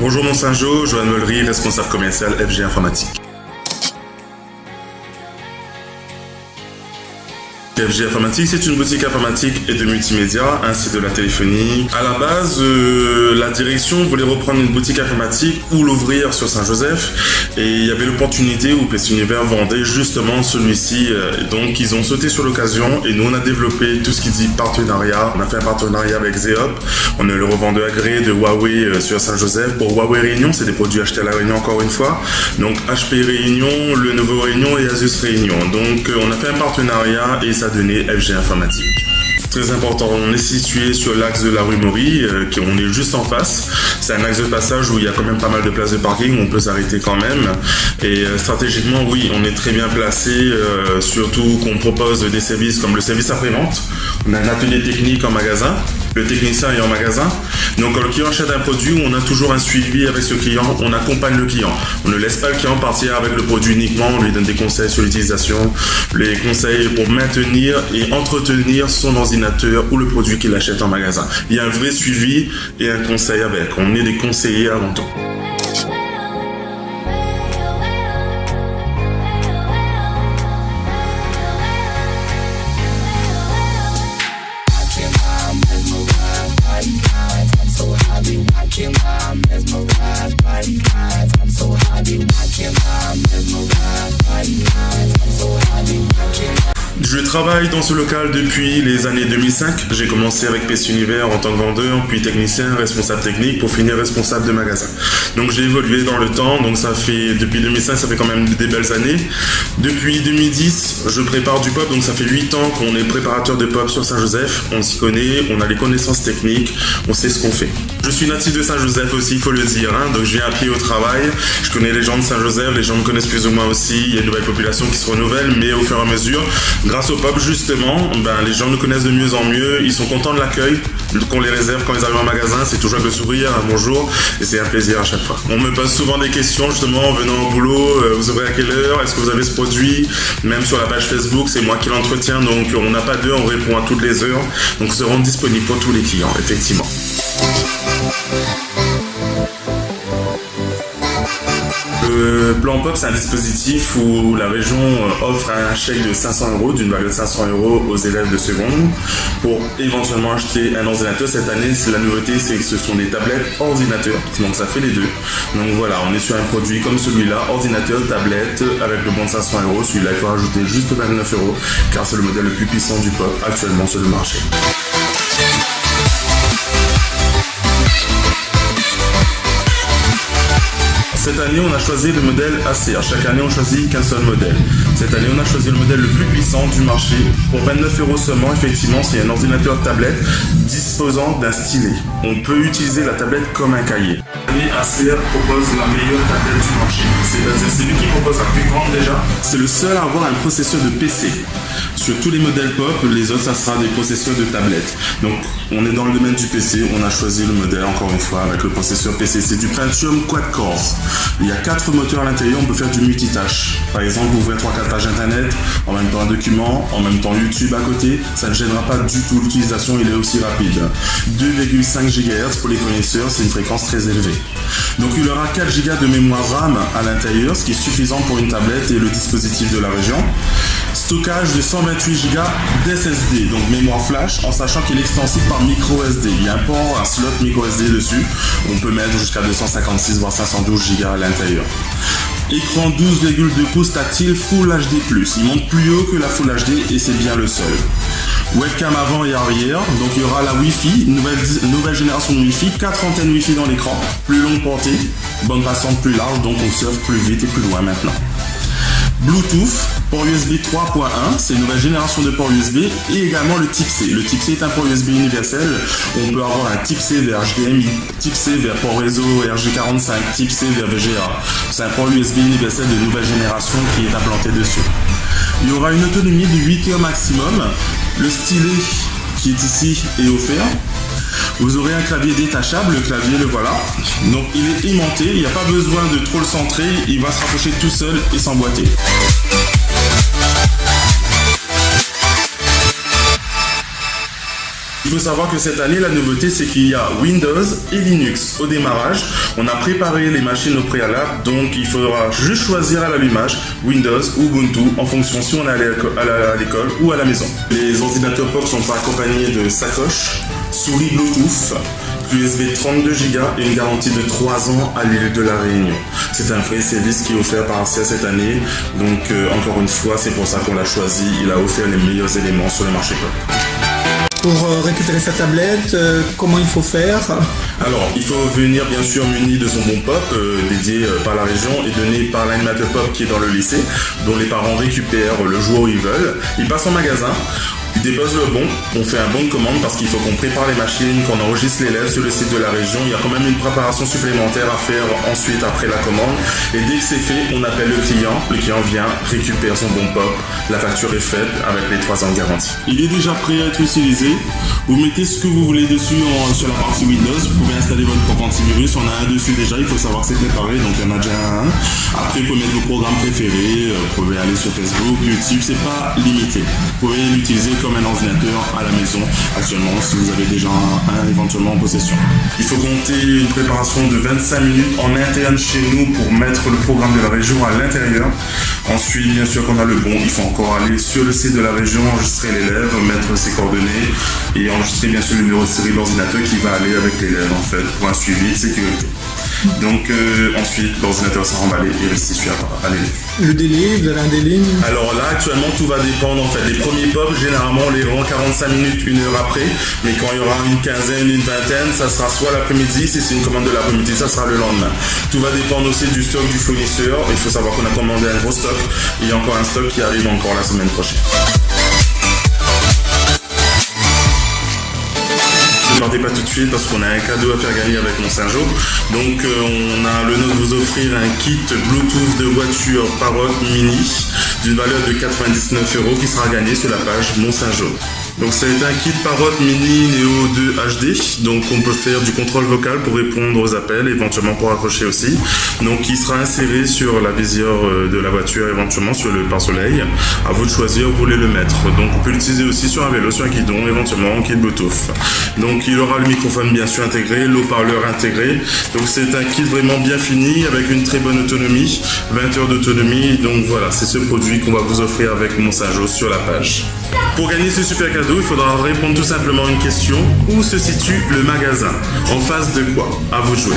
Bonjour Mont-Saint-Jean, Johan Mollery, responsable commercial FG Informatique. FG Informatique, c'est une boutique informatique et de multimédia, ainsi de la téléphonie. À la base, la direction voulait reprendre une boutique informatique ou l'ouvrir sur Saint-Joseph. Et il y avait l'opportunité où PC Univers vendait justement celui-ci. Donc, ils ont sauté sur l'occasion et nous, on a développé tout ce qui dit partenariat. On a fait un partenariat avec Zeop. On est le revendeur agréé de Huawei sur Saint-Joseph. Pour Huawei Réunion, c'est des produits achetés à la Réunion encore une fois. Donc, HP Réunion, Lenovo Réunion et Asus Réunion. Donc, on a fait un partenariat et ça a donné FG Informatique. Très important, on est situé sur l'axe de la rue Maury, on est juste en face. C'est un axe de passage où il y a quand même pas mal de places de parking, on peut s'arrêter quand même. Et stratégiquement, oui, on est très bien placé, surtout qu'on propose des services comme le service après-vente. On a un atelier technique en magasin, le technicien est en magasin. Donc quand le client achète un produit, on a toujours un suivi avec ce client, on accompagne le client. On ne laisse pas le client partir avec le produit uniquement, on lui donne des conseils sur l'utilisation, les conseils pour maintenir et entretenir son ordinateur ou le produit qu'il achète en magasin. Il y a un vrai suivi et un conseil avec. On est des conseillers avant tout. Je travaille dans ce local depuis les années 2005. J'ai commencé avec PC Univers en tant que vendeur, puis technicien, responsable technique, pour finir responsable de magasin. Donc j'ai évolué dans le temps, donc ça fait, depuis 2005, ça fait quand même des belles années. Depuis 2010, je prépare du pop, donc ça fait 8 ans qu'on est préparateur de pop sur Saint-Joseph. On s'y connaît, on a les connaissances techniques, on sait ce qu'on fait. Je suis natif de Saint-Joseph aussi, il faut le dire, donc je viens à pied au travail. Je connais les gens de Saint-Joseph, les gens me connaissent plus ou moins aussi. Il y a une nouvelle population qui se renouvelle, mais au fur et à mesure, grâce au pop justement, les gens nous connaissent de mieux en mieux, ils sont contents de l'accueil qu'on les réserve quand ils arrivent en magasin, c'est toujours avec le sourire, un bonjour, et c'est un plaisir à chaque fois. On me pose souvent des questions justement en venant au boulot, vous ouvrez à quelle heure, est-ce que vous avez ce produit, même sur la page Facebook, c'est moi qui l'entretiens, donc on n'a pas d'heure, on répond à toutes les heures, donc nous serons disponibles pour tous les clients, effectivement. Le plan POP, c'est un dispositif où la région offre un chèque de 500 €, d'une valeur de 500 € aux élèves de seconde pour éventuellement acheter un ordinateur. Cette année, la nouveauté, c'est que ce sont des tablettes ordinateurs, donc ça fait les deux. Donc voilà, on est sur un produit comme celui-là, ordinateur, tablette, avec le bon de 500 €. Celui-là, il faut rajouter juste 29 € car c'est le modèle le plus puissant du POP actuellement sur le marché. Cette année, on a choisi le modèle Acer. Chaque année, on choisit qu'un seul modèle. Cette année, on a choisi le modèle le plus puissant du marché. Pour 29 € seulement, effectivement, c'est un ordinateur tablette disposant d'un stylet. On peut utiliser la tablette comme un cahier. Cette année, Acer propose la meilleure tablette du marché. C'est lui qui propose la plus grande déjà. C'est le seul à avoir un processeur de PC. Sur tous les modèles POP, les autres, ça sera des processeurs de tablette. Donc, on est dans le domaine du PC. On a choisi le modèle, encore une fois, avec le processeur PC. C'est du Pentium quad-core. Il y a 4 moteurs à l'intérieur, on peut faire du multitâche. Par exemple, ouvrir 3-4 pages internet, en même temps un document, en même temps YouTube à côté, ça ne gênera pas du tout l'utilisation, il est aussi rapide. 2,5 GHz pour les connaisseurs, c'est une fréquence très élevée. Donc il y aura 4 Go de mémoire RAM à l'intérieur, ce qui est suffisant pour une tablette et le dispositif de la région. Stockage de 128 Go d'SSD, donc mémoire flash, en sachant qu'il est extensible par micro SD. Il y a un port, un slot micro SD dessus. On peut mettre jusqu'à 256 voire 512 Go à l'intérieur. Écran 12,2 pouces tactile Full HD+. Il monte plus haut que la Full HD et c'est bien le seul. Webcam avant et arrière, donc il y aura la Wi-Fi, nouvelle génération de Wi-Fi, 4 antennes Wi-Fi dans l'écran, plus longue portée, bande passante plus large, donc on surfe plus vite et plus loin maintenant. Bluetooth, port USB 3.1, c'est une nouvelle génération de port USB et également le type C. Le type C est un port USB universel. On peut avoir un type C vers HDMI, type C vers port réseau RJ45, type C vers VGA. C'est un port USB universel de nouvelle génération qui est implanté dessus. Il y aura une autonomie de 8 heures maximum. Le stylet qui est ici est offert. Vous aurez un clavier détachable, le clavier le voilà. Donc il est aimanté, il n'y a pas besoin de trop le centrer, il va se rapprocher tout seul et s'emboîter. Il faut savoir que cette année, la nouveauté, c'est qu'il y a Windows et Linux. Au démarrage, on a préparé les machines au préalable, donc il faudra juste choisir à l'allumage Windows ou Ubuntu en fonction si on est à l'école ou à la maison. Les ordinateurs POC sont accompagnés de sacoches, souris Bluetooth, USB 32 Go et une garantie de 3 ans à l'île de la Réunion. C'est un vrai service qui est offert par ACEA cette année, donc encore une fois, c'est pour ça qu'on l'a choisi. Il a offert les meilleurs éléments sur le marché POC. Pour récupérer sa tablette, comment il faut faire? Alors, il faut venir bien sûr muni de son bon POP, dédié par la région et donné par l'animateur POP qui est dans le lycée, dont les parents récupèrent le jour où ils veulent. Ils passent en magasin, ils déposent le bon, on fait un bon de commande parce qu'il faut qu'on prépare les machines, qu'on enregistre l'élève sur le site de la région. Il y a quand même une préparation supplémentaire à faire ensuite après la commande. Et dès que c'est fait, on appelle le client vient, récupère son bon POP, la facture est faite avec les 3 ans de garantie. Il est déjà prêt à être utilisé. Vous mettez ce que vous voulez dessus sur la partie Windows, vous pouvez installer votre propre antivirus, on a un dessus déjà, il faut savoir que c'est préparé, donc il y en a déjà un. Après, vous pouvez mettre vos programmes préférés, vous pouvez aller sur Facebook, YouTube, c'est pas limité. Vous pouvez l'utiliser comme un ordinateur à la maison actuellement, si vous avez déjà un éventuellement en possession. Il faut compter une préparation de 25 minutes en interne chez nous pour mettre le programme de la région à l'intérieur. Ensuite, bien sûr qu'on a le bon, il faut encore aller sur le site de la région, enregistrer l'élève, mettre ses coordonnées et enregistrer bien sûr le numéro de série de l'ordinateur qui va aller avec l'élève en fait pour un suivi de sécurité. Donc ensuite l'ordinateur sera emballé et restitué à l'élève. Le délai, vous avez un délai? Alors là actuellement tout va dépendre en fait. Les premiers POP généralement on les rend 45 minutes, 1 heure après, mais quand il y aura une quinzaine, une vingtaine, ça sera soit l'après-midi, si c'est une commande de l'après-midi, ça sera le lendemain. Tout va dépendre aussi du stock du fournisseur. Il faut savoir qu'on a commandé un gros stock et il y a encore un stock qui arrive encore la semaine prochaine. Ne partez pas tout de suite parce qu'on a un cadeau à faire gagner avec Mont-Saint-Jean. Donc on a l'honneur de vous offrir un kit Bluetooth de voiture Parrot Mini d'une valeur de 99 € qui sera gagné sur la page Mont-Saint-Jean. Donc c'est un kit Parrot Mini Neo 2 HD, donc on peut faire du contrôle vocal pour répondre aux appels, éventuellement pour accrocher aussi. Donc il sera inséré sur la visière de la voiture, éventuellement sur le pare-soleil. À vous de choisir où vous voulez le mettre. Donc on peut l'utiliser aussi sur un vélo, sur un guidon, éventuellement en kit Bluetooth. Donc il aura le microphone bien sûr intégré, l'haut-parleur intégré. Donc c'est un kit vraiment bien fini avec une très bonne autonomie, 20 heures d'autonomie. Donc voilà, c'est ce produit qu'on va vous offrir avec Mont-Saint-Jean sur la page. Pour gagner ce super cadeau, il faudra répondre tout simplement à une question. Où se situe le magasin? En face de quoi? À vous de jouer.